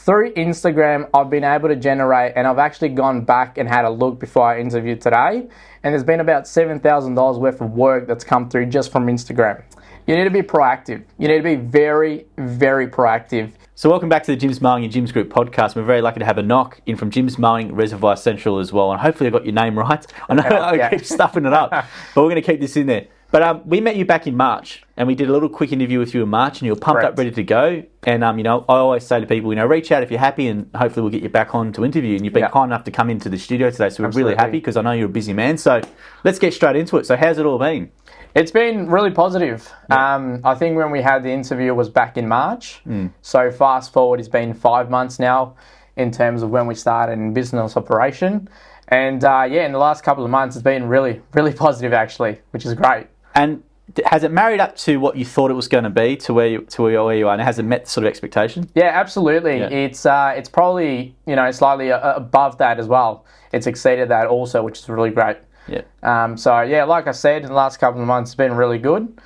Through Instagram, I've been able to generate, and I've actually gone back and had a look before I interviewed today, and there's been about $7,000 worth of work that's come through just from Instagram. You need to be proactive. You need to be very, very proactive. So welcome back to the Jim's Mowing and Jim's Group podcast. We're very lucky to have Enoch in from Jim's Mowing, Reservoir Central as well, and hopefully I got your name right. I know I keep stuffing it up, but we're going to keep this in there. But we met you back in March, and we did a little quick interview with you in March, and you were pumped up, ready to go. And I always say to people, reach out if you're happy, and hopefully we'll get you back on to interview. And you've been kind enough to come into the studio today, so we're really happy because I know you're a busy man. So let's get straight into it. So how's it all been? It's been really positive. I think when we had the interview was back in March. So fast forward, it's been 5 months now in terms of when we started in business operation. And in the last couple of months, it's been really, really positive actually, which is great. And has it married up to what you thought it was going to be to where you are now? Has it met the sort of expectation? Yeah, absolutely. Yeah. It's probably slightly above that as well. It's exceeded that also, which is really great. Yeah. Like I said, in the last couple of months, it's been really good.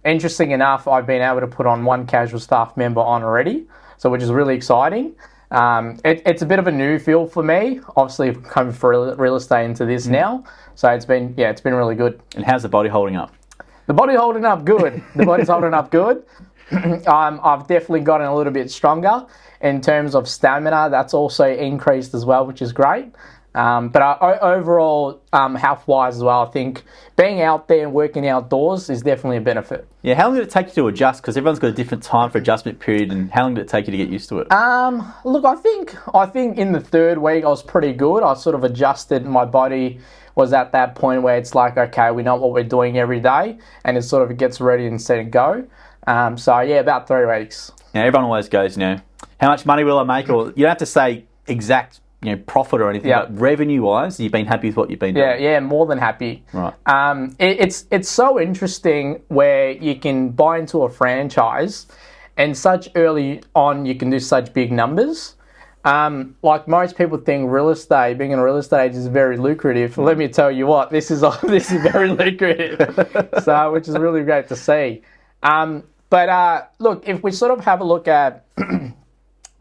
Interesting enough, I've been able to put on one casual staff member on already, so which is really exciting. It's a bit of a new field for me. Obviously, coming from real estate into this now, so it's been really good. And how's the body holding up? The body's holding up good. The body's holding up good. I've definitely gotten a little bit stronger in terms of stamina. That's also increased as well, which is great. But overall, health-wise as well, I think being out there and working outdoors is definitely a benefit. Yeah, how long did it take you to adjust? Because everyone's got a different time for adjustment period, and how long did it take you to get used to it? Look, I think in the third week I was pretty good. I sort of adjusted. My body was at that point where it's like, okay, we know what we're doing every day, and it sort of gets ready and set and go. About 3 weeks. Now, everyone always goes, how much money will I make? Or you don't have to say exact profit or anything, but revenue-wise, you've been happy with what you've been doing? Yeah, more than happy. Right. It's so interesting where you can buy into a franchise and such early on you can do such big numbers. Like most people think being a real estate agent is very lucrative. Let me tell you what, this is very lucrative, so which is really great to see. Look, if we sort of have a look at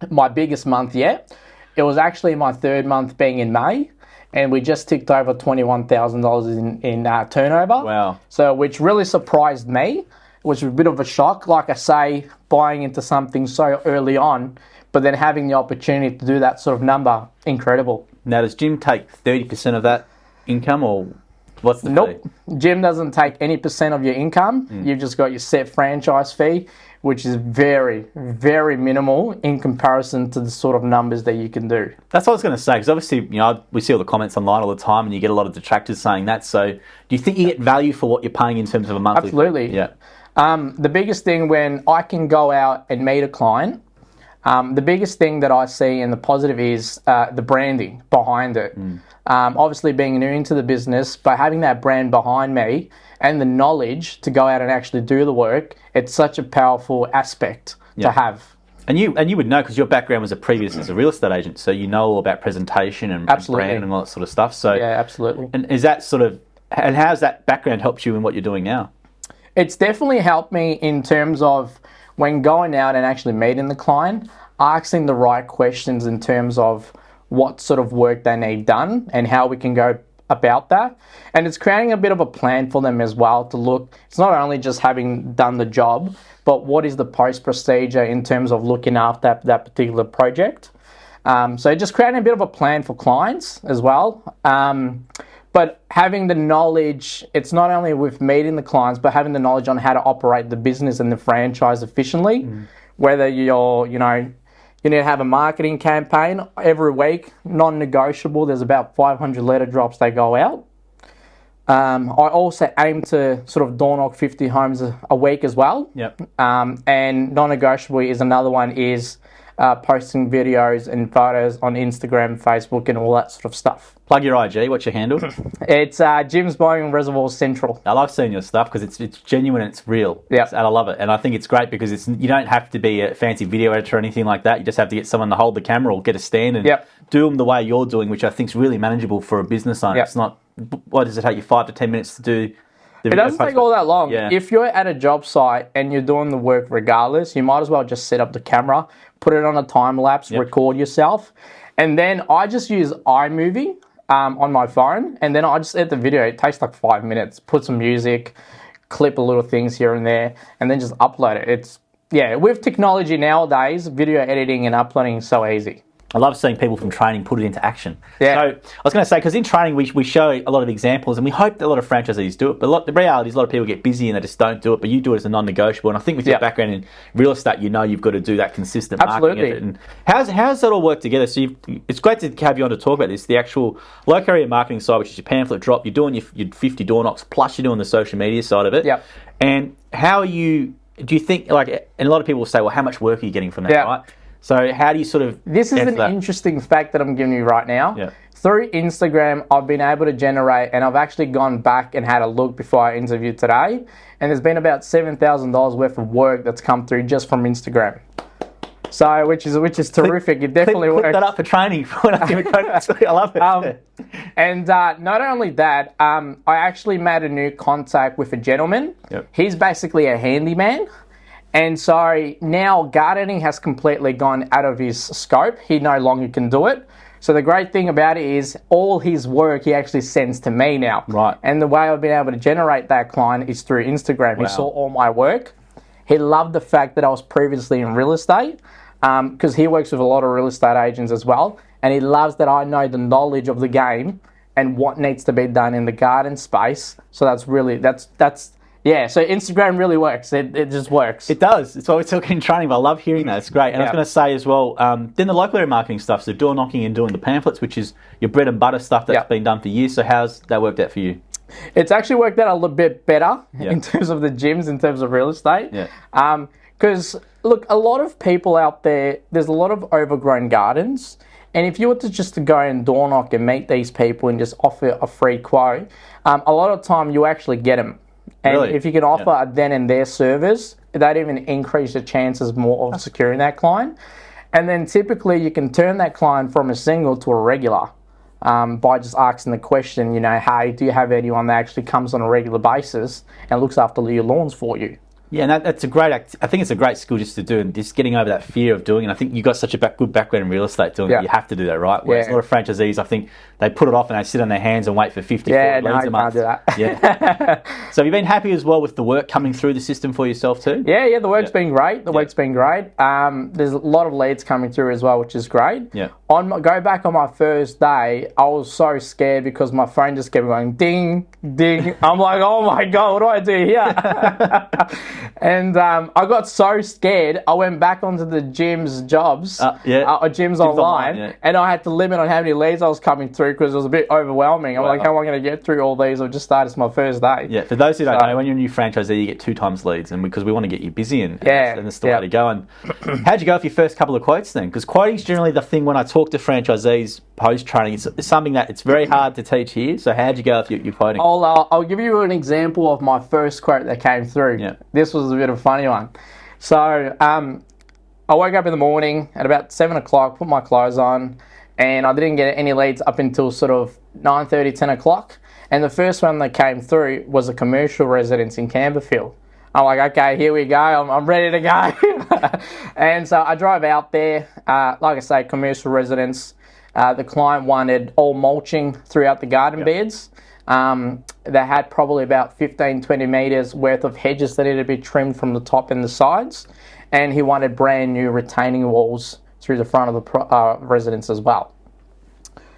my biggest month yet, it was actually my third month being in May, and we just ticked over $21,000 in turnover. Wow. So, which really surprised me, which was a bit of a shock. Like I say, buying into something so early on, but then having the opportunity to do that sort of number, incredible. Now, does Jim take 30% of that income, or what's the fee? Jim doesn't take any percent of your income. You've just got your set franchise fee, which is very, very minimal in comparison to the sort of numbers that you can do. That's what I was going to say, because obviously, we see all the comments online all the time, and you get a lot of detractors saying that. So, do you think you get value for what you're paying in terms of a monthly? Absolutely. Yeah. The biggest thing when I can go out and meet a client, the biggest thing that I see and the positive is the branding behind it. Obviously, being new into the business, but having that brand behind me and the knowledge to go out and actually do the work, it's such a powerful aspect to have. And you would know, because your background was as a real estate agent, so you know all about presentation and brand and all that sort of stuff. So yeah, absolutely. And is that and how's that background helped you in what you're doing now? It's definitely helped me in terms of when going out and actually meeting the client, asking the right questions in terms of what sort of work they need done and how we can go about that. And it's creating a bit of a plan for them as well to look. It's not only just having done the job, but what is the post procedure in terms of looking after that particular project. So just creating a bit of a plan for clients as well. But having the knowledge, it's not only with meeting the clients, but having the knowledge on how to operate the business and the franchise efficiently. Whether you need to have a marketing campaign every week, non-negotiable. There's about 500 letter drops they go out. I also aim to sort of door knock 50 homes a week as well. Yep. And non-negotiable is another one is posting videos and photos on Instagram, Facebook, and all that sort of stuff. Plug your IG. What's your handle? It's Jim's Mowing Reservoir Central. I love seeing your stuff because it's genuine and it's real. Yeah. And I love it. And I think it's great because you don't have to be a fancy video editor or anything like that. You just have to get someone to hold the camera or get a stand and do them the way you're doing, which I think is really manageable for a business owner. It's not, what does it take you, 5 to 10 minutes to do It doesn't take all that long. Yeah. If you're at a job site and you're doing the work regardless, you might as well just set up the camera, put it on a time lapse, record yourself. And then I just use iMovie on my phone, and then I just edit the video. It takes like 5 minutes. Put some music, clip a little things here and there, and then just upload it. With technology nowadays, video editing and uploading is so easy. I love seeing people from training put it into action. Yeah. So I was going to say, because in training we show a lot of examples, and we hope that a lot of franchisees do it. But the reality is a lot of people get busy and they just don't do it. But you do it as a non-negotiable. And I think with your background in real estate, you've got to do that consistent marketing effort. And how's that all work together? So it's great to have you on to talk about this. The actual local area marketing side, which is your pamphlet drop. You're doing your 50 door knocks, plus you're doing the social media side of it. Yep. And how are you? Do you think and a lot of people will say, well, how much work are you getting from that? Right. So how do you sort of... This is an interesting fact that I'm giving you right now. Yeah. Through Instagram, I've been able to generate, and I've actually gone back and had a look before I interviewed today, and there's been about $7,000 worth of work that's come through just from Instagram. So, which is terrific. It definitely works. Put that up for training. I love it. And not only that, I actually made a new contact with a gentleman. Yep. He's basically a handyman. And so now gardening has completely gone out of his scope. He no longer can do it. So the great thing about it is all his work he actually sends to me now. Right. And the way I've been able to generate that client is through Instagram. He saw all my work. He loved the fact that I was previously in real estate because he works with a lot of real estate agents as well. And he loves that I know the knowledge of the game and what needs to be done in the garden space. So that's really, so Instagram really works. It just works. It does. It's why we're talking training, but I love hearing that. It's great. And I was going to say as well, then the local area marketing stuff, so door knocking and doing the pamphlets, which is your bread and butter stuff that's been done for years. So how's that worked out for you? It's actually worked out a little bit better in terms of the gyms, in terms of real estate. Yeah. Because, look, a lot of people out there, there's a lot of overgrown gardens. And if you were to go and door knock and meet these people and just offer a free quote, a lot of time you actually get them. And if you can offer a then and there service, that even increase your chances more of securing that client. And then typically you can turn that client from a single to a regular by just asking the question, hey, do you have anyone that actually comes on a regular basis and looks after your lawns for you? Yeah, and that's a great. I think it's a great skill just to do, and just getting over that fear of doing it. I think you've got such a good background in real estate doing it. You have to do that, right? Whereas a lot of franchisees, I think they put it off and they sit on their hands and wait for 50 leads a month. Can't do that. Yeah. So have you been happy as well with the work coming through the system for yourself too? Yeah, the work's been great. There's a lot of leads coming through as well, which is great. Yeah. Go back on my first day, I was so scared because my phone just kept going ding, ding. I'm like, oh my God, what do I do here? And I got so scared, I went back onto the gym's jobs, gyms online, and I had to limit on how many leads I was coming through because it was a bit overwhelming. I'm like, how am I going to get through all these? I've just started, it's my first day. Yeah, for those who don't know, when you're a new franchisee, you get 2 times leads, and because we want to get you busy, and that's the way to go. And how'd you go for your first couple of quotes then? Because quoting's generally the thing when I talk to franchisees post-training, it's something that it's very hard to teach here. So how'd you go with your quoting? I'll give you an example of my first quote that came through. Yeah. This was a bit of a funny one. So I woke up in the morning at about 7 o'clock, put my clothes on, and I didn't get any leads up until sort of 9:30, 10 o'clock. And the first one that came through was a commercial residence in Camberfield. I'm like, okay, here we go. I'm ready to go. And so I drove out there. Like I say, commercial residence. The client wanted all mulching throughout the garden beds. They had probably about 15, 20 metres worth of hedges that needed to be trimmed from the top and the sides. And he wanted brand new retaining walls through the front of the residence as well.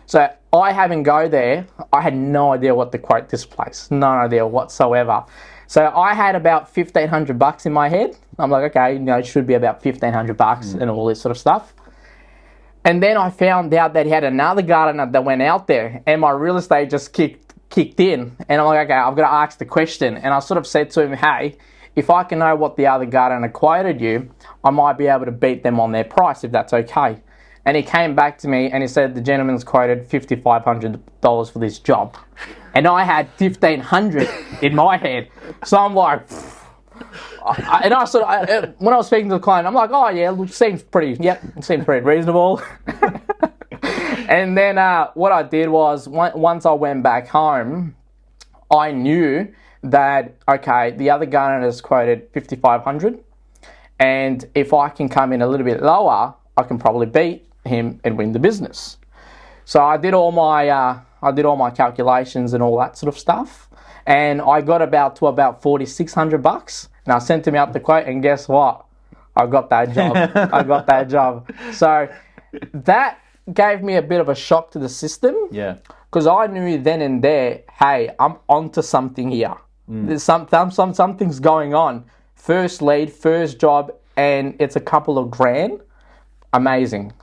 So I having go there, I had no idea what to quote this place. No idea whatsoever. So I had about $1,500 in my head. I'm like, okay, it should be about $1,500 and all this sort of stuff. And then I found out that he had another gardener that went out there, and my real estate just kicked in. And I'm like, okay, I've got to ask the question. And I sort of said to him, hey, if I can know what the other gardener quoted you, I might be able to beat them on their price if that's okay. And he came back to me and he said the gentleman's quoted $5,500 for this job. And I had $1,500 in my head. So I'm like, when I was speaking to the client, I'm like, oh yeah, it seems pretty reasonable. And then what I did was, once I went back home, I knew that, okay, the other gardener has quoted 5,500, and if I can come in a little bit lower, I can probably beat him and win the business. So I did all my calculations and all that sort of stuff, and I got about $4,600, and I sent him out the quote, and guess what? I got that job. So that gave me a bit of a shock to the system. Yeah. Because I knew then and there, hey, I'm onto something here. There's something's going on. First lead, first job, and it's a couple of grand. Amazing.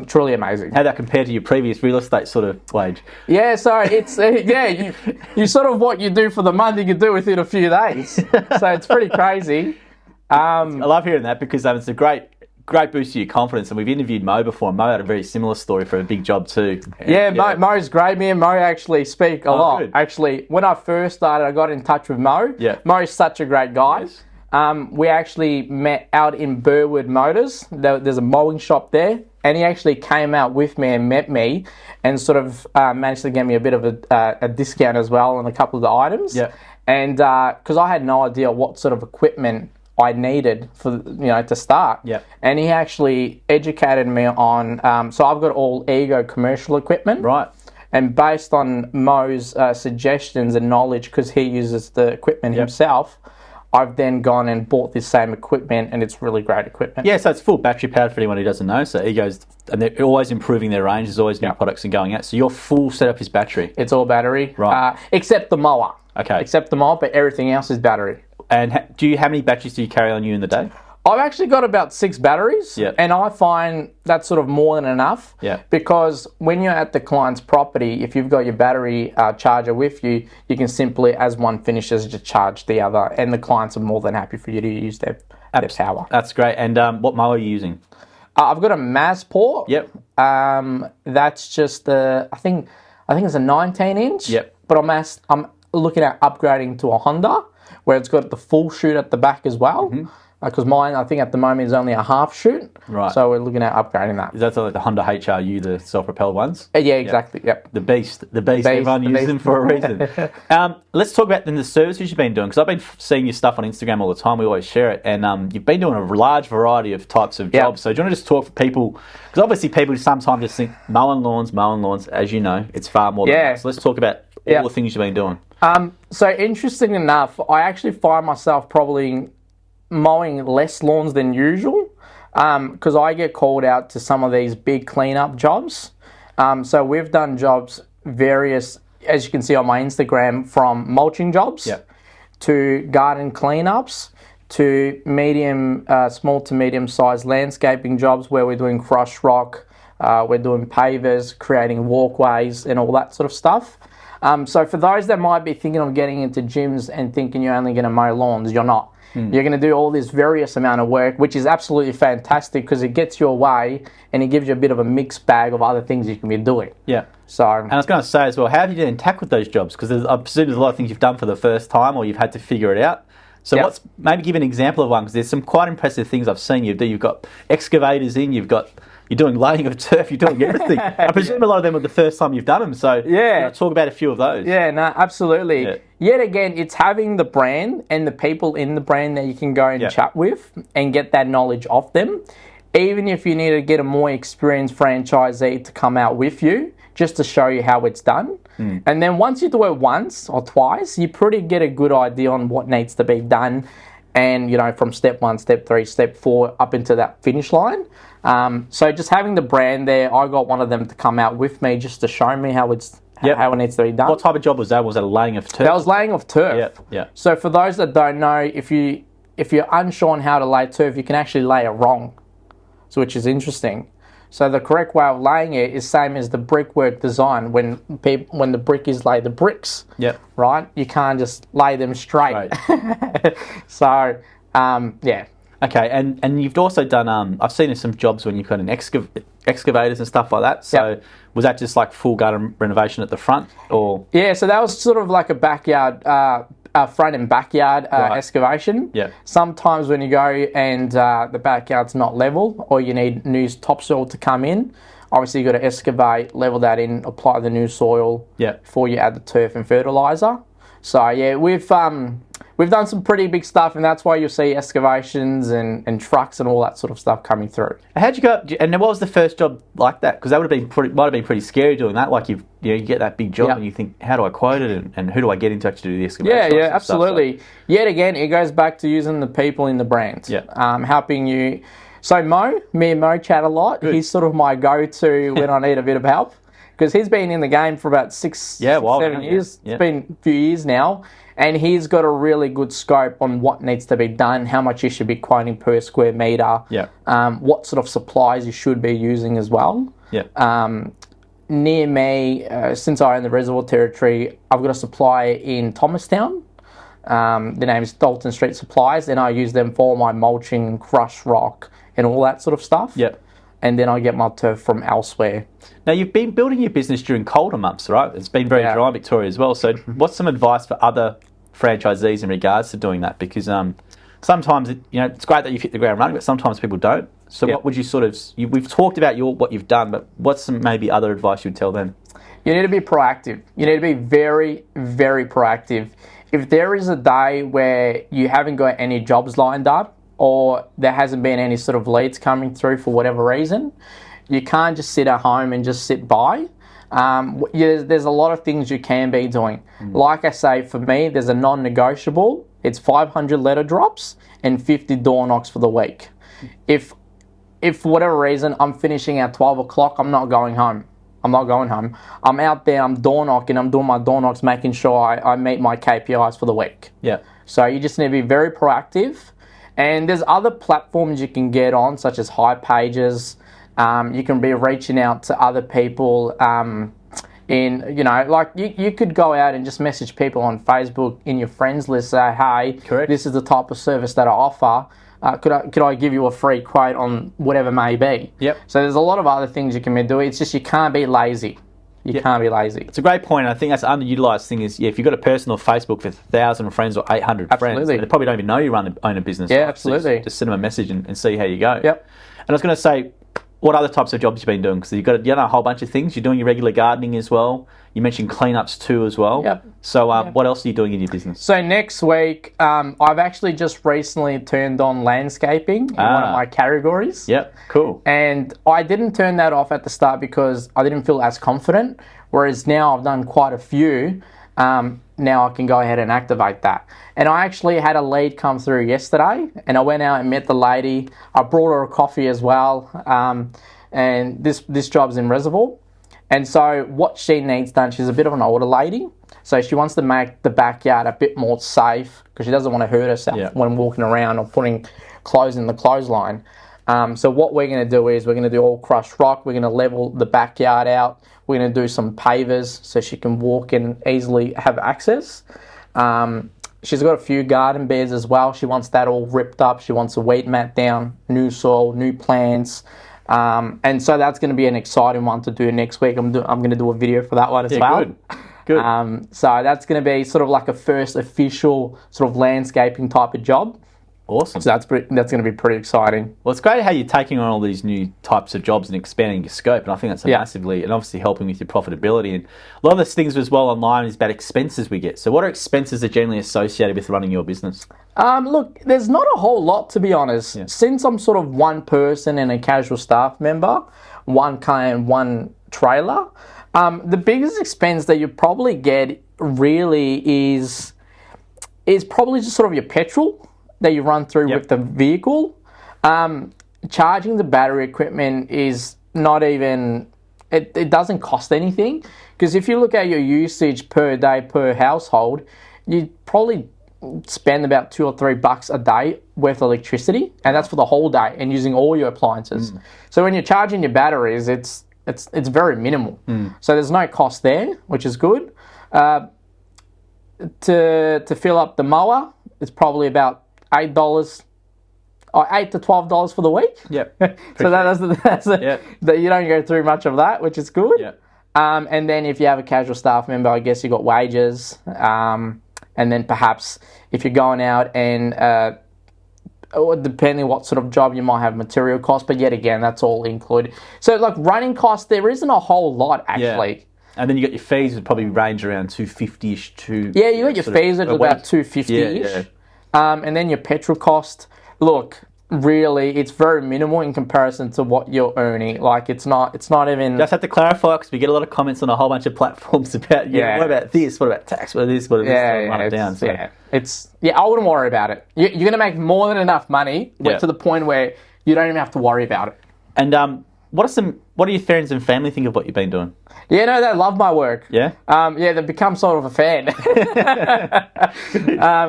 Truly amazing. How'd that compare to your previous real estate sort of wage? Yeah, so it's, you sort of what you do for the month, you can do within a few days. So it's pretty crazy. I love hearing that because it's a great boost to your confidence. And we've interviewed Mo before, and Mo had a very similar story for a big job too. Yeah, Mo's great. Me and Mo actually speak a lot. Good. Actually, when I first started, I got in touch with Mo. Yeah. Mo's such a great guy. Yes. We actually met out in Burwood Motors. There's a mowing shop there, and he actually came out with me and met me and sort of managed to get me a bit of a discount as well on a couple of the items. Yeah. And because I had no idea what sort of equipment I needed for to start. Yeah. And he actually educated me on. So I've got all Ego commercial equipment. Right. And based on Mo's suggestions and knowledge, because he uses the equipment himself, I've then gone and bought this same equipment, and it's really great equipment. Yeah, so it's full battery powered for anyone who doesn't know. So Ego's, and they're always improving their range. There's always new products and going out. So your full setup is battery. It's all battery, right? Except the mower. Okay. Except the mower, but everything else is battery. And how many batteries do you carry on you in the day? I've actually got about 6 batteries, and I find that's sort of more than enough. Yeah. Because when you're at the client's property, if you've got your battery charger with you, you can simply, as one finishes, just charge the other, and the clients are more than happy for you to use their power. That's great. And what mower are you using? I've got a Masport. Yep. That's just I think it's a 19-inch. Yep. But I'm looking at upgrading to a Honda, where it's got the full chute at the back as well. Because mine, I think at the moment, is only a half chute. Right. So we're looking at upgrading that. Is that like the Honda HRU, the self-propelled ones? Yeah, exactly. Yep. The beast. Everyone uses them for a reason. Let's talk about then the services you've been doing, because I've been seeing your stuff on Instagram all the time. We always share it, and you've been doing a large variety of types of jobs. So do you want to just talk for people? Because obviously people sometimes just think mowing lawns. As you know, it's far more than that. So let's talk about all the things you've been doing. So interesting enough, I actually find myself probably mowing less lawns than usual because I get called out to some of these big cleanup jobs. So we've done jobs various, as you can see on my Instagram, from mulching jobs to garden cleanups to small to medium sized landscaping jobs where we're doing crushed rock, we're doing pavers, creating walkways and all that sort of stuff. So for those that might be thinking of getting into gyms and thinking you're only going to mow lawns, you're not. You're going to do all this various amount of work, which is absolutely fantastic because it gets you away and it gives you a bit of a mixed bag of other things you can be doing. Yeah. So, and I was going to say as well, how have you been tackled those jobs? Because I presume there's a lot of things you've done for the first time or you've had to figure it out. So maybe give an example of one, because there's some quite impressive things I've seen you do. You've got excavators in, you're doing laying of turf, you're doing everything. I presume a lot of them were the first time you've done them. So talk about a few of those. Yeah, no, absolutely. Yeah. Yet again, it's having the brand and the people in the brand that you can go and chat with and get that knowledge off them. Even if you need to get a more experienced franchisee to come out with you, just to show you how it's done. And then once you do it once or twice, you pretty get a good idea on what needs to be done. And, from step 1, step 3, step 4, up into that finish line. So just having the brand there, I got one of them to come out with me just to show me how it needs to be done. What type of job was that? Was that a laying of turf? That was laying of turf. Yeah. So for those that don't know, if you're unsure on how to lay turf, you can actually lay it wrong, which is interesting. So the correct way of laying it is same as the brickwork design. When the brick is laid, the bricks, right? You can't just lay them straight. So, Okay, and you've also done, I've seen some jobs when you've got an excavators and stuff like that. So was that just like full garden renovation at the front? Or yeah, so that was sort of like a backyard, front and backyard excavation. Yeah. Sometimes when you go and the backyard's not level or you need new topsoil to come in, obviously you've got to excavate, level that in, apply the new soil before you add the turf and fertiliser. So yeah, we've done some pretty big stuff, and that's why you'll see excavations and trucks and all that sort of stuff coming through. How'd you go? And what was the first job like that? Because that might have been pretty scary doing that. Like you get that big job and you think, how do I quote it, and who do I get in to actually do the excavation? Yeah, absolutely. Stuff, so. Yet again, it goes back to using the people in the brand. Yeah. Helping you. So me and Mo chat a lot. Good. He's sort of my go-to when I need a bit of help, because he's been in the game for about 7 years. Yeah. It's been a few years now. And he's got a really good scope on what needs to be done, how much you should be quoting per square metre, what sort of supplies you should be using as well. Near me, since I own the reservoir territory, I've got a supplier in Thomastown. The name is Dalton Street Supplies, and I use them for my mulching, crush rock, and all that sort of stuff. Yep. And then I get my turf from elsewhere. Now, you've been building your business during colder months, right? It's been very dry in Victoria as well. So what's some advice for other franchisees in regards to doing that? Because sometimes, it's great that you've hit the ground running, but sometimes people don't. So what would you we've talked about what you've done, but what's some maybe other advice you'd tell them? You need to be proactive. You need to be very, very proactive. If there is a day where you haven't got any jobs lined up, or there hasn't been any sort of leads coming through for whatever reason, you can't just sit at home and just sit by. There's a lot of things you can be doing. Like I say, for me, there's a non-negotiable. It's 500 letter drops and 50 door knocks for the week. If for whatever reason I'm finishing at 12 o'clock, I'm not going home. I'm not going home. I'm out there, I'm door knocking, I'm doing my door knocks, making sure I meet my KPIs for the week. Yeah. So you just need to be very proactive. And there's other platforms you can get on, such as High Pages. You can be reaching out to other people you could go out and just message people on Facebook in your friends list, say, hey, this is the type of service that I offer. Could I give you a free quote on whatever may be? Yep. So there's a lot of other things you can be doing. It's just you can't be lazy. You can't be lazy. It's a great point. I think that's an underutilised thing is, if you've got a personal Facebook with 1,000 friends or 800 friends, they probably don't even know you own a business. Yeah, right? absolutely. So just send them a message and see how you go. Yep. And I was going to say, what other types of jobs you've been doing? Because you've got a whole bunch of things. You're doing your regular gardening as well. You mentioned cleanups too as well. Yep. So what else are you doing in your business? So next week, I've actually just recently turned on landscaping in one of my categories. Yep, cool. And I didn't turn that off at the start because I didn't feel as confident. Whereas now I've done quite a few. Now I can go ahead and activate that. And I actually had a lead come through yesterday, and I went out and met the lady. I brought her a coffee as well. And this job's in Reservoir. And so what she needs done, she's a bit of an older lady. So she wants to make the backyard a bit more safe because she doesn't want to hurt herself when walking around or putting clothes in the clothesline. So what we're going to do is we're going to do all crushed rock. We're going to level the backyard out. We're going to do some pavers so she can walk and easily have access. She's got a few garden beds as well. She wants that all ripped up. She wants a weed mat down, new soil, new plants. And so that's going to be an exciting one to do next week. I'm going to do a video for that one as well. Good. So that's going to be sort of like a first official sort of landscaping type of job. Awesome. So that's going to be pretty exciting. Well, it's great how you're taking on all these new types of jobs and expanding your scope, and I think that's massively and obviously helping with your profitability. And a lot of those things as well online is about expenses we get. So what are expenses that are generally associated with running your business? Look, there's not a whole lot, to be honest. Yeah. Since I'm sort of one person and a casual staff member, one car and one trailer, the biggest expense that you probably get really is probably just sort of your petrol that you run through with the vehicle. Charging the battery equipment is not even, it doesn't cost anything, because if you look at your usage per day per household, you probably spend about $2 or $3 a day worth of electricity, and that's for the whole day and using all your appliances. So when you're charging your batteries, it's very minimal. So there's no cost there, which is good. To fill up the mower, it's probably about $8 or $8 to $12 for the week. Yep. So that's that you don't go through much of that, which is good. Yep. And then if you have a casual staff member, I guess you got wages. And then perhaps if you're going out and depending what sort of job, you might have material costs. But yet again, that's all included. So like running costs, there isn't a whole lot actually. And then you got your fees would probably range around 250-ish to... Yeah, you got your fees at about 250-ish. And then your petrol cost, look, really, it's very minimal in comparison to what you're earning. Like, it's not even... Just have to clarify, because we get a lot of comments on a whole bunch of platforms about, what about this, what about tax, what about this, what about this, run it down. So. I wouldn't worry about it. You're going to make more than enough money to the point where you don't even have to worry about it. And what do your friends and family think of what you've been doing? Yeah, no, they love my work. Yeah? They've become sort of a fan.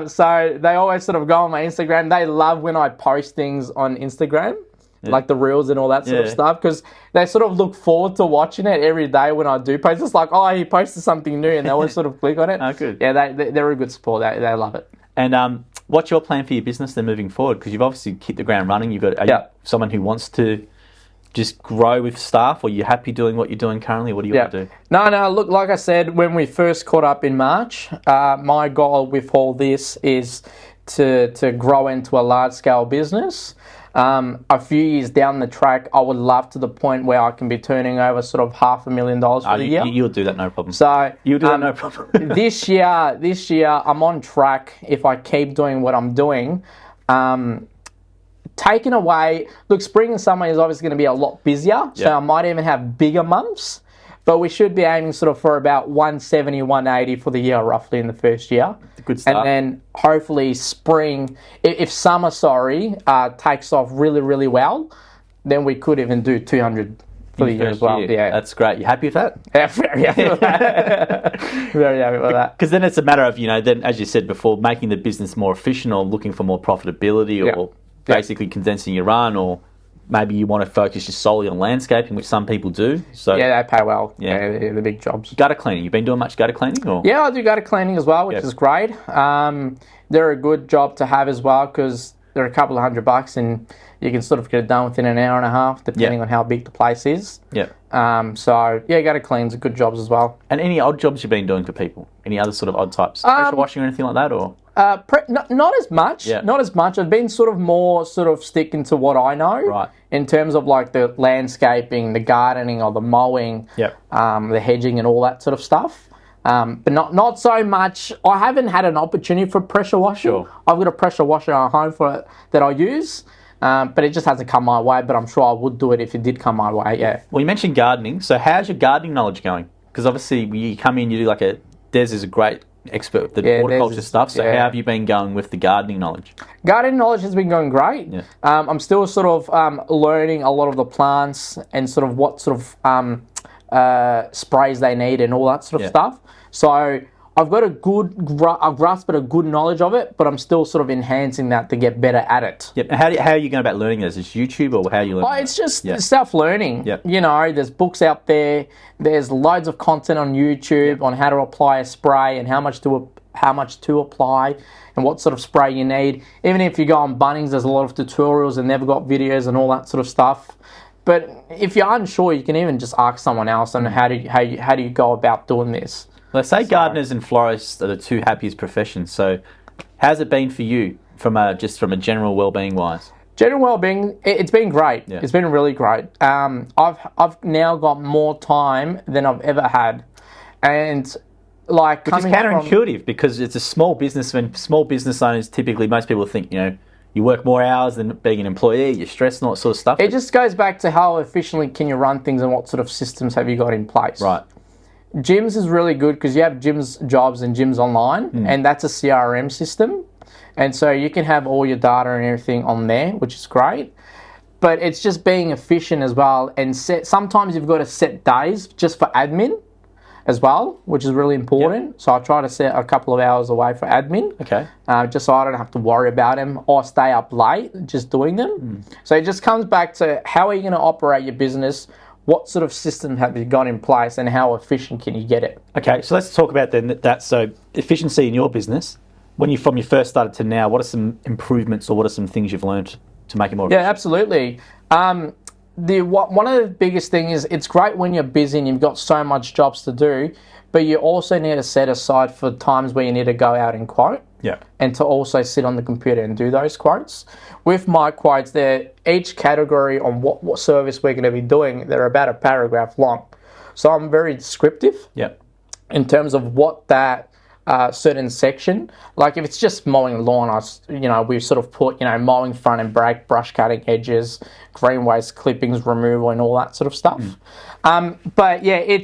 So they always sort of go on my Instagram. They love when I post things on Instagram, like the reels and all that sort of stuff, because they sort of look forward to watching it every day when I do post. It's like, oh, he posted something new, and they always sort of click on it. Oh, good. Yeah, they're a good support. They love it. And what's your plan for your business then moving forward? Because you've obviously hit the ground running. You've got you someone who wants to just grow with staff, or are you happy doing what you're doing currently? What do you want to do? No, look, like I said, when we first caught up in March, my goal with all this is to grow into a large-scale business. A few years down the track, I would love to the point where I can be turning over sort of $500,000 for the year. You'll do that, no problem. So you'll do that, no problem. This year, I'm on track. If I keep doing what I'm doing, taken away, look, spring and summer is obviously going to be a lot busier, so I might even have bigger months, but we should be aiming sort of for about 170, 180 for the year, roughly in the first year. Good start. And then hopefully spring, if summer, takes off really, really well, then we could even do 200 for the year as well. Yeah, that's great. You happy with that? Yeah, very happy with that. Very happy with that. Because then it's a matter of, then, as you said before, making the business more efficient or looking for more profitability or basically condensing your run, or maybe you want to focus just solely on landscaping, which some people do. So they pay well. Yeah, they're the big jobs. Gutter cleaning. You've been doing much gutter cleaning? Or? Yeah, I do gutter cleaning as well, which is great. They're a good job to have as well, because they're a couple of $100 and you can sort of get it done within an hour and a half, depending on how big the place is. Yeah. Gutter cleaning's a good jobs as well. And any odd jobs you've been doing for people? Any other sort of odd types? Pressure washing or anything like that, or? Not as much. Yeah. Not as much. I've been sort of sticking to what I know. Right. In terms of like the landscaping, the gardening, or the mowing, the hedging, and all that sort of stuff. But not so much. I haven't had an opportunity for pressure washing. Sure. I've got a pressure washer at home that I use. But it just hasn't come my way, but I'm sure I would do it if it did come my way, yeah. Well, you mentioned gardening, so how's your gardening knowledge going? Because obviously you come in, you do Des is a great expert with the horticulture stuff, so how have you been going with the gardening knowledge? Gardening knowledge has been going great. Yeah. I'm still sort of learning a lot of the plants and sort of what sort of sprays they need and all that sort of stuff. So I've got I've grasped a good knowledge of it, but I'm still sort of enhancing that to get better at it. Yep. How are you going about learning this? Is it YouTube, or how are you learning? It's just self-learning. Yep. There's books out there. There's loads of content on YouTube on how to apply a spray and how much to apply and what sort of spray you need. Even if you go on Bunnings, there's a lot of tutorials and they've got videos and all that sort of stuff. But if you're unsure, you can even just ask someone else on how do you go about doing this. Let's say gardeners and florists are the two happiest professions. So, how's it been for you from a general well-being wise? General well-being, it's been great. Yeah. It's been really great. I've now got more time than I've ever had, and which is counterintuitive because it's a small business. And small business owners typically, most people think you work more hours than being an employee. You're stressed and all that sort of stuff. It just goes back to how efficiently can you run things and what sort of systems have you got in place. Right. Gyms is really good because you have Jim's Jobs and Jim's Online, and that's a CRM system. And so you can have all your data and everything on there, which is great. But it's just being efficient as well. And sometimes you've got to set days just for admin as well, which is really important. Yep. So I try to set a couple of hours away for admin. Okay. Just so I don't have to worry about them or stay up late just doing them. So it just comes back to how are you going to operate your business? What sort of system have you got in place and how efficient can you get it? Okay, so let's talk about then that. So efficiency in your business, from you first started to now, what are some improvements or what are some things you've learned to make it more efficient? Yeah, absolutely. One of the biggest things is it's great when you're busy and you've got so much jobs to do, but you also need to set aside for times where you need to go out and quote. and to also sit on the computer and do those quotes. With my quotes, they're each category on what service we're going to be doing, they're about a paragraph long. So I'm very descriptive in terms of what that certain section, like if it's just mowing the lawn, we sort of put, mowing front and back, brush cutting, hedges, green waste clippings, removal, and all that sort of stuff. But yeah,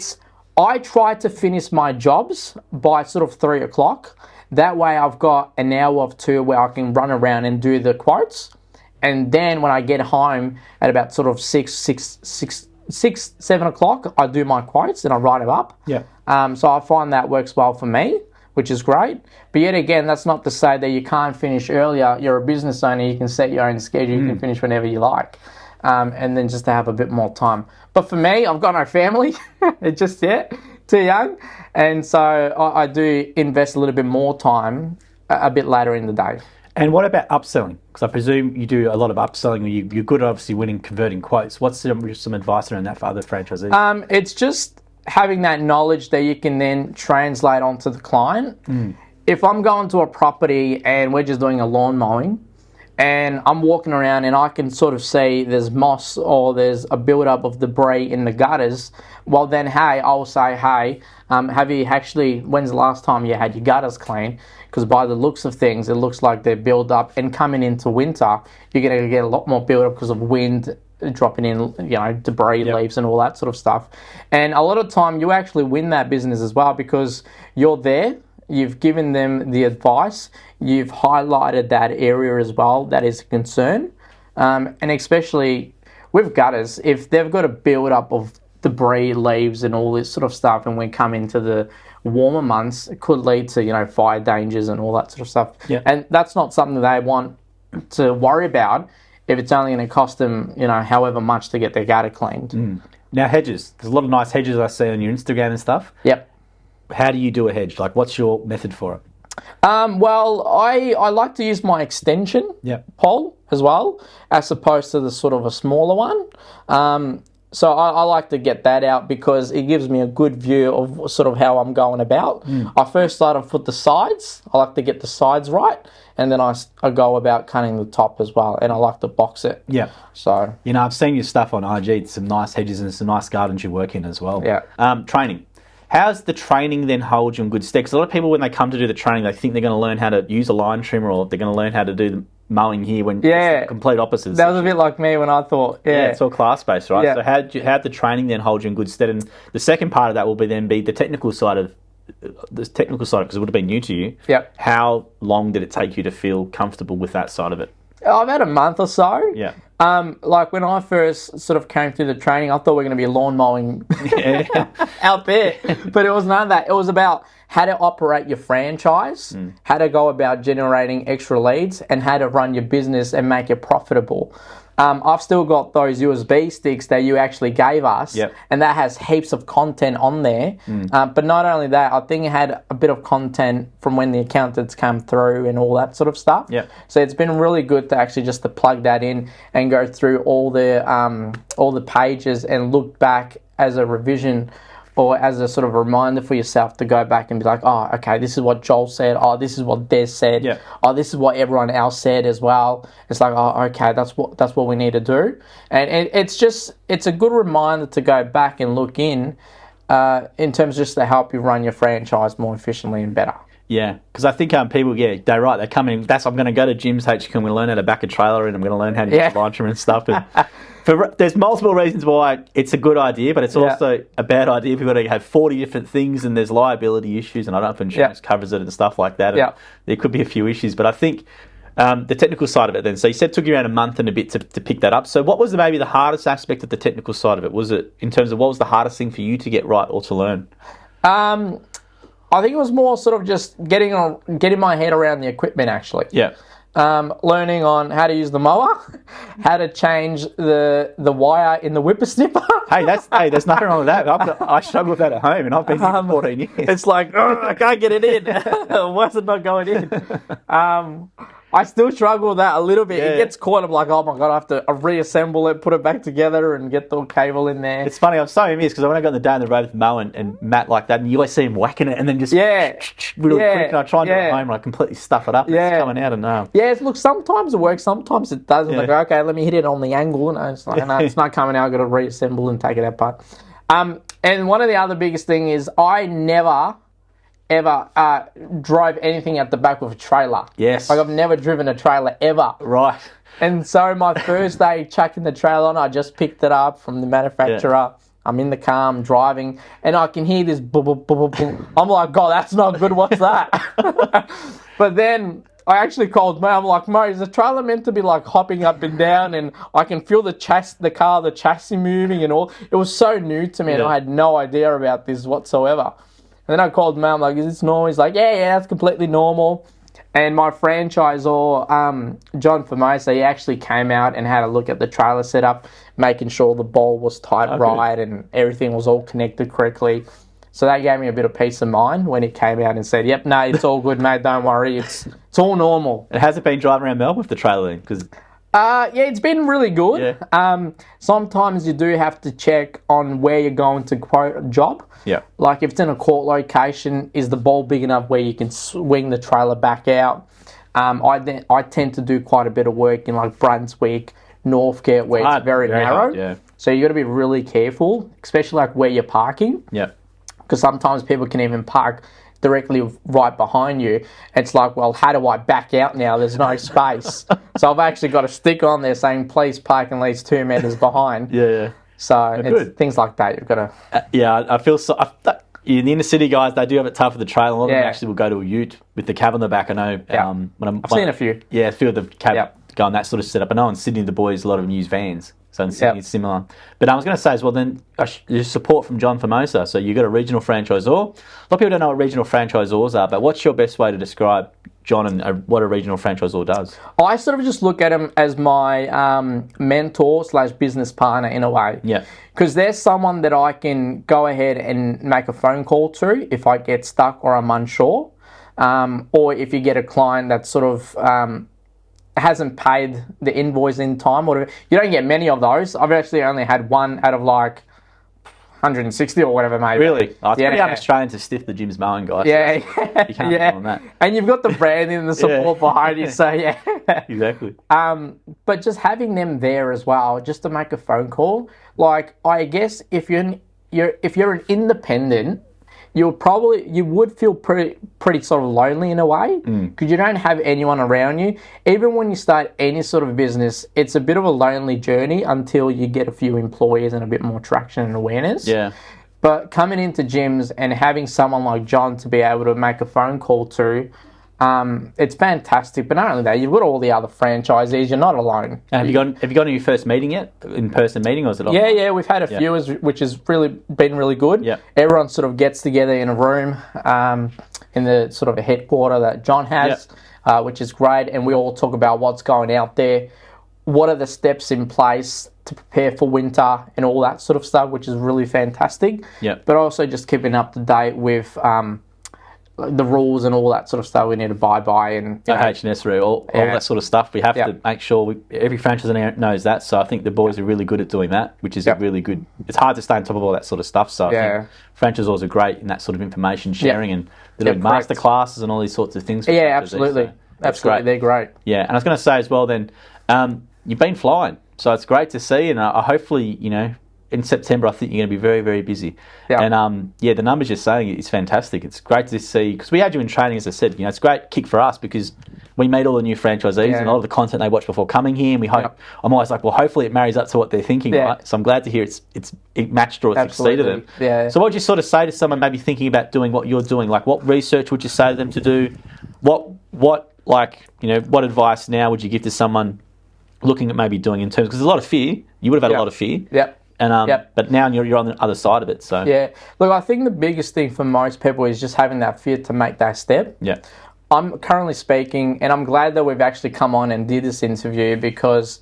I try to finish my jobs by sort of 3 o'clock. That way I've got an hour or two where I can run around and do the quotes. And then when I get home at about sort of 7 o'clock, I do my quotes and I write them up. So I find that works well for me, which is great. But yet again, that's not to say that you can't finish earlier. You're a business owner, you can set your own schedule, you can finish whenever you like. And then just to have a bit more time. But for me, I've got no family just yet, too young. And so I do invest a little bit more time a bit later in the day. And what about upselling? Because I presume you do a lot of upselling. You're good at obviously converting quotes. What's some advice around that for other franchisees? It's just having that knowledge that you can then translate onto the client. If I'm going to a property and we're just doing a lawn mowing, and I'm walking around and I can sort of see there's moss or there's a build-up of debris in the gutters, well then, I'll say, have you actually, when's the last time you had your gutters cleaned? Because by the looks of things, it looks like they're built up, and coming into winter, you're going to get a lot more build-up because of wind dropping in, debris, leaves and all that sort of stuff. And a lot of time, you actually win that business as well because you're there. You've given them the advice. You've highlighted that area as well that is a concern. And especially with gutters, if they've got a build-up of debris, leaves and all this sort of stuff, and we come into the warmer months, it could lead to, fire dangers and all that sort of stuff. And that's not something they want to worry about if it's only going to cost them, however much to get their gutter cleaned. Now, hedges. There's a lot of nice hedges I see on your Instagram and stuff. How do you do a hedge? Like, what's your method for it? Well, I like to use my extension pole as well, as opposed to the sort of a smaller one. So I like to get that out because it gives me a good view of sort of how I'm going about. I first start off with the sides. I like to get the sides right, and then I go about cutting the top as well, and I like to box it. So I've seen your stuff on IG. Some nice hedges and some nice gardens you work in as well. Training. How's the training then hold you in good stead? Because a lot of people, when they come to do the training, they think they're going to learn how to use a line trimmer or they're going to learn how to do the mowing here when it's the complete opposite. That was a bit like me when I thought, it's all class-based, right? So how'd the training then hold you in good stead? And the second part of that will be the technical side of because it would have been new to you. How long did it take you to feel comfortable with that side of it? About a month or so. Like when I first sort of came through the training, I thought we were going to be lawn mowing out there. But it was none of that. It was about how to operate your franchise, how to go about generating extra leads, and how to run your business and make it profitable. I've still got those USB sticks that you actually gave us, and that has heaps of content on there. But not only that, I think it had a bit of content from when the accountants came through and all that sort of stuff. So it's been really good to actually just to plug that in and go through all the pages and look back as a revision or as a sort of reminder for yourself to go back and be like, oh, okay, this is what Joel said. Oh, this is what Des said. Oh, this is what everyone else said as well. It's like, oh, okay, that's what we need to do. And it's a good reminder to go back and look in terms just to help you run your franchise more efficiently and better. Yeah, because I think people, they're right. They come in. I'm going to go to Jim's HQ. I'm going to learn how to back a trailer, and I'm going to learn how to use line trimmer and stuff. And there's multiple reasons why it's a good idea, but it's also a bad idea if you've got to have 40 different things and there's liability issues, and I don't know if insurance covers it and stuff like that. And there could be a few issues, but I think the technical side of it then. So you said it took you around a month and a bit to pick that up. So what was maybe the hardest aspect of the technical side of it? Was it in terms of what was the hardest thing for you to get right or to learn? I think it was more sort of just getting my head around the equipment, actually. Learning on how to use the mower, how to change the wire in the whippersnipper. There's nothing wrong with that. I struggle with that at home, and I've been here for 14 years. It's like, I can't get it in. Why's it not going in? I still struggle with that a little bit. Yeah. It gets caught. I'm like, oh my God, I have to reassemble it, put it back together and get the cable in there. It's funny, I'm so amused because when I got on the day on the road with Mowing and Matt like that, and you always see him whacking it and then just really quick, and I try and do it at home and I completely stuff it up and it's coming out and look, sometimes it works, sometimes it doesn't. Like, okay, let me hit it on the angle, and it's like, no, it's not coming out, I've got to reassemble and take it apart. And one of the other biggest thing is I never ever drove anything at the back of a trailer. Yes. Like, I've never driven a trailer ever. Right. And so my first day chucking the trailer on, I just picked it up from the manufacturer. Yeah. I'm in the car, I'm driving, and I can hear this boom, boom, boom, boom. I'm like, God, that's not good. What's that? But then I actually called Mo. I'm like, Mo, is the trailer meant to be like hopping up and down, and I can feel the chassis moving and all. It was so new to me, and I had no idea about this whatsoever. And then I called Mo. I'm like, is this normal? He's like, yeah, that's completely normal. And my franchisor, John Formosa, he actually came out and had a look at the trailer setup, making sure the ball was tight right and everything was all connected correctly. So that gave me a bit of peace of mind when he came out and said, yep, no, it's all good, mate, don't worry, it's all normal. And has it been driving around Melbourne with the trailer then? Because it's been really good. Yeah. Sometimes you do have to check on where you're going to quote a job. Yeah. Like if it's in a court location, is the ball big enough where you can swing the trailer back out? I tend to do quite a bit of work in like Brunswick, Northcote, where it's very narrow. Hard, yeah. So you got to be really careful, especially like where you're parking. Yeah. Because sometimes people can even park directly right behind you. It's like, well, how do I back out now? There's no space. So I've actually got a stick on there saying, please park at least 2 meters behind. Yeah. So it's things like that. You've got to... I feel so... in the inner city guys, they do have it tough with the trailer. A lot of them actually will go to a ute with the cab on the back. I know. I've seen a few. Yeah, a few of the cab go on that sort of setup. I know in Sydney, the boys, a lot of them use vans. So in Sydney, it's similar. But I was going to say as well, then, there's support from John Formosa. So you've got a regional franchisor. A lot of people don't know what regional franchisors are, but what's your best way to describe John and what a regional franchisor does? I sort of just look at him as my mentor/business partner in a way. Yeah. Because there's someone that I can go ahead and make a phone call to if I get stuck or I'm unsure. Or if you get a client that sort of hasn't paid the invoice in time. Or you don't get many of those. I've actually only had one out of like 160 or whatever, mate. Really? Oh, it's pretty un-Australian to stiff the Jim's Mowing guys. Yeah. So you can't on that. And you've got the branding and the support behind you, so yeah. Exactly. But just having them there as well, just to make a phone call. Like, I guess if you're an independent, you would feel pretty sort of lonely in a way because you don't have anyone around you. Even when you start any sort of business, it's a bit of a lonely journey until you get a few employees and a bit more traction and awareness. Yeah. But coming into gyms and having someone like John to be able to make a phone call to, it's fantastic. But not only that, you've got all the other franchisees. You're not alone. And have you got your first meeting yet? In-person meeting, or is it online? Yeah, we've had a few, which has really been really good. Yeah. Everyone sort of gets together in a room in the sort of a headquarter that John has, which is great. And we all talk about what's going out there, what are the steps in place to prepare for winter and all that sort of stuff, which is really fantastic. Yeah. But also just keeping up to date with the rules and all that sort of stuff we need to abide by, and HNS all that sort of stuff. We have to make sure every franchisee knows that. So I think the boys are really good at doing that, which is a really good. It's hard to stay on top of all that sort of stuff. So I think franchisors are great in that sort of information sharing, and they're doing master classes and all these sorts of things. Absolutely, absolutely, they're great. Yeah, and I was going to say as well. Then you've been flying, so it's great to see, and hopefully in September, I think you're going to be very, very busy. Yeah. And, the numbers you're saying is fantastic. It's great to see, because we had you in training, as I said. It's a great kick for us because we meet all the new franchisees and a lot of the content they watch before coming here, and we hope, I'm always like, well, hopefully it marries up to what they're thinking, right? So I'm glad to hear it matched or it's exceeded them. Yeah. So what would you sort of say to someone maybe thinking about doing what you're doing? Like, what research would you say to them to do? What advice now would you give to someone looking at maybe doing in terms, because there's a lot of fear. You would have had a lot of fear. Yep. And but now you're on the other side of it. So look, I think the biggest thing for most people is just having that fear to make that step. Yeah. I'm currently speaking, and I'm glad that we've actually come on and did this interview, because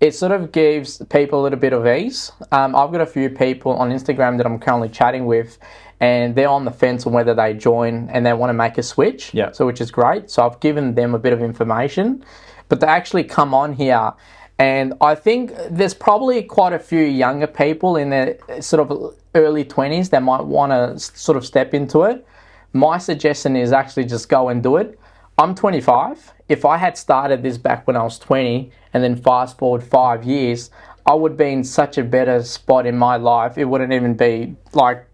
it sort of gives people a little bit of ease. I've got a few people on Instagram that I'm currently chatting with, and they're on the fence on whether they join and they want to make a switch. Yeah. So which is great. So I've given them a bit of information, but they actually come on here, and I think there's probably quite a few younger people in their sort of early 20s that might want to sort of step into it. My suggestion is actually just go and do it. I'm 25. If I had started this back when I was 20 and then fast forward 5 years, I would be in such a better spot in my life. It wouldn't even be like,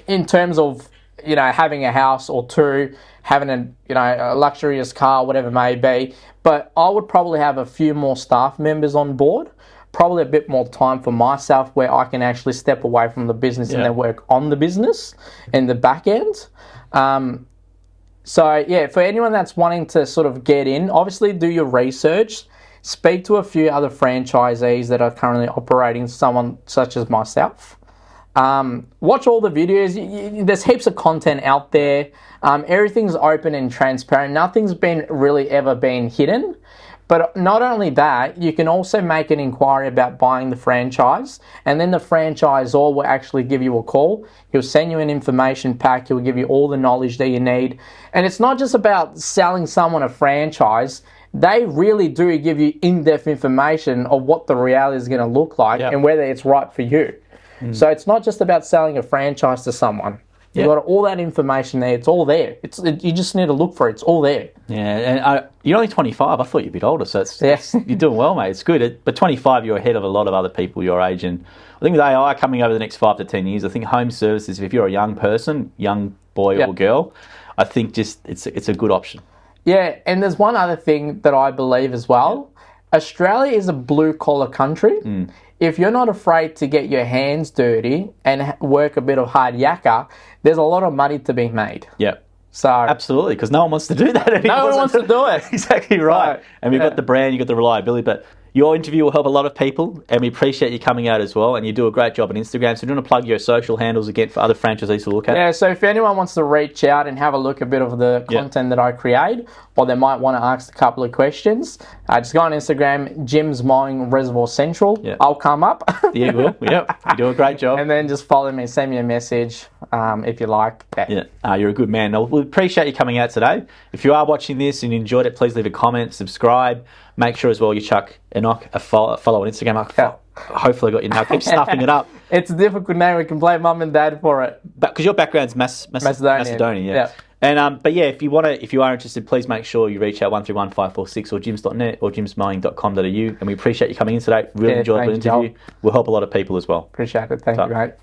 in terms of, you know, having a house or two, having a luxurious car, whatever it may be. But I would probably have a few more staff members on board, probably a bit more time for myself where I can actually step away from the business and then work on the business in the back end. So yeah, for anyone that's wanting to sort of get in, obviously do your research, speak to a few other franchisees that are currently operating, someone such as myself. Watch all the videos. There's heaps of content out there. Everything's open and transparent. Nothing's ever been hidden. But not only that, you can also make an inquiry about buying the franchise, and then the franchisor will actually give you a call. He'll send you an information pack. He'll give you all the knowledge that you need. And it's not just about selling someone a franchise. They really do give you in-depth information of what the reality is going to look like and whether it's right for you. So it's not just about selling a franchise to someone. You've got all that information there. It's all there. You just need to look for it. It's all there. Yeah, and you're only 25. I thought you'd be older, so you're doing well, mate. It's good. But 25, you're ahead of a lot of other people your age. And I think with AI coming over the next 5 to 10 years, I think home services, if you're a young person, young boy or girl, I think just it's a good option. Yeah, and there's one other thing that I believe as well. Australia is a blue-collar country. If you're not afraid to get your hands dirty and work a bit of hard yakka, there's a lot of money to be made. Yeah. So absolutely, because no one wants to do that anymore. No one wants to do it. Exactly right. And we've got the brand, you've got the reliability, but your interview will help a lot of people, and we appreciate you coming out as well, and you do a great job on Instagram. So do you want to plug your social handles again for other franchisees to look at? Yeah, so if anyone wants to reach out and have a look a bit of the content that I create, or they might want to ask a couple of questions, just go on Instagram, Jim's Mowing Reservoir Central. I'll come up. Yeah, you will. Yep, you do a great job. And then just follow me, send me a message if you like. You're a good man. We appreciate you coming out today. If you are watching this and you enjoyed it, please leave a comment, subscribe. Make sure as well you chuck Enoch a follow on Instagram. Hopefully I got you now. Keep stuffing it up. It's a difficult name. We can blame mum and dad for it. But because your background's Macedonia. And but yeah, if you are interested, please make sure you reach out 131546 or jims.net or jimsmowing.com.au. And we appreciate you coming in today. Really enjoyed the interview. Will help a lot of people as well. Appreciate it. Thank you, mate.